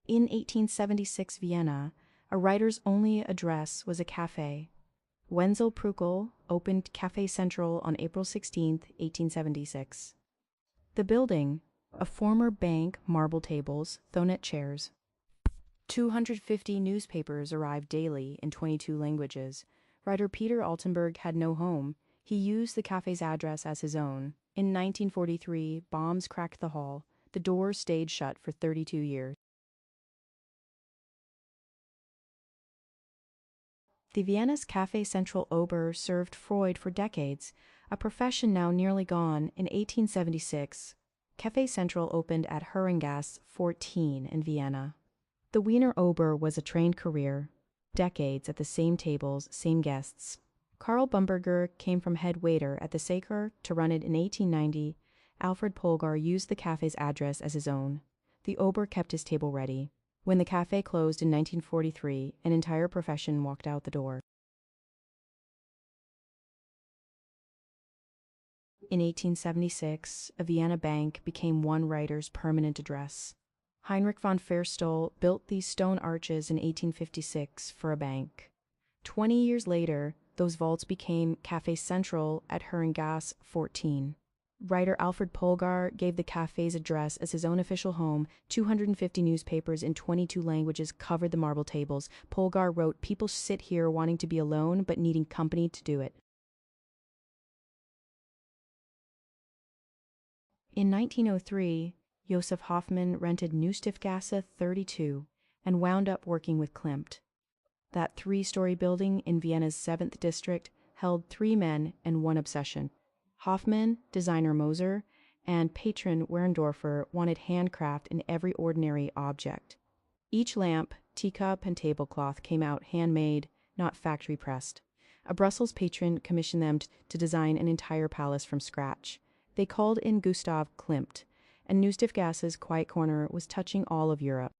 In 1876 Vienna, a writer's only address was a cafe. Wenzel Pruckel opened Café Central on April 16, 1876. The building, a former bank, marble tables, thonet chairs. 250 newspapers arrived daily in 22 languages. Writer Peter Altenburg had no home. He used the cafe's address as his own. In 1943, bombs cracked the hall. The doors stayed shut for 32 years. The Vienna's Café Central Ober served Freud for decades, a profession now nearly gone. In 1876, Café Central opened at Herrengasse 14 in Vienna. The Wiener Ober was a trained career, decades at the same tables, same guests. Karl Bumberger came from head waiter at the Saker to run it in 1890. Alfred Polgar used the cafe's address as his own. The Ober kept his table ready. When the cafe closed in 1943, an entire profession walked out the door. In 1876, a Vienna bank became one writer's permanent address. Heinrich von Ferstel built these stone arches in 1856 for a bank. 20 years later, those vaults became Café Central at Herrengasse 14. Writer Alfred Polgar gave the cafe's address as his own official home. 250 newspapers in 22 languages covered the marble tables. Polgar wrote, "People sit here wanting to be alone but needing company to do it." In 1903, Josef Hoffmann rented Neustiftgasse 32 and wound up working with Klimt. That three-story building in Vienna's 7th district held three men and one obsession. Hoffmann, designer Moser, and patron Werndorfer wanted handcraft in every ordinary object. Each lamp, teacup, and tablecloth came out handmade, not factory-pressed. A Brussels patron commissioned them to design an entire palace from scratch. They called in Gustav Klimt, and Neustiftgasse's quiet corner was touching all of Europe.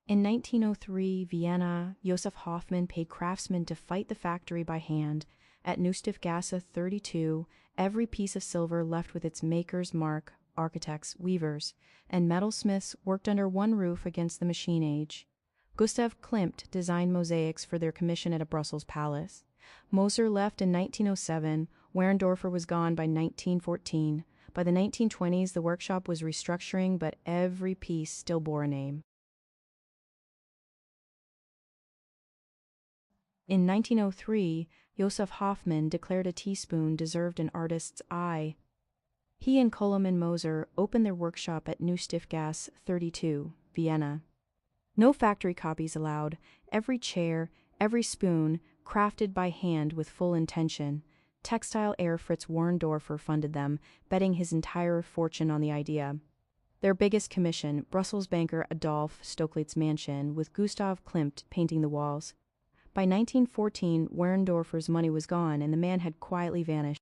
In 1903, Vienna, Josef Hoffmann paid craftsmen to fight the factory by hand. At Neustiftgasse 32, every piece of silver left with its maker's mark. Architects, weavers, and metalsmiths worked under one roof against the machine age. Gustav Klimt designed mosaics for their commission at a Brussels palace. Moser left in 1907. Werndorfer was gone by 1914. By the 1920s, the workshop was restructuring, but every piece still bore a name. In 1903, Josef Hoffmann declared a teaspoon deserved an artist's eye. He and Koloman Moser opened their workshop at Neustiftgasse 32, Vienna. No factory copies allowed. Every chair, every spoon, crafted by hand with full intention. Textile heir Fritz Werndorfer funded them, betting his entire fortune on the idea. Their biggest commission, Brussels banker Adolf Stocklitz's mansion, with Gustav Klimt painting the walls. By 1914, Werndorfer's money was gone and the man had quietly vanished.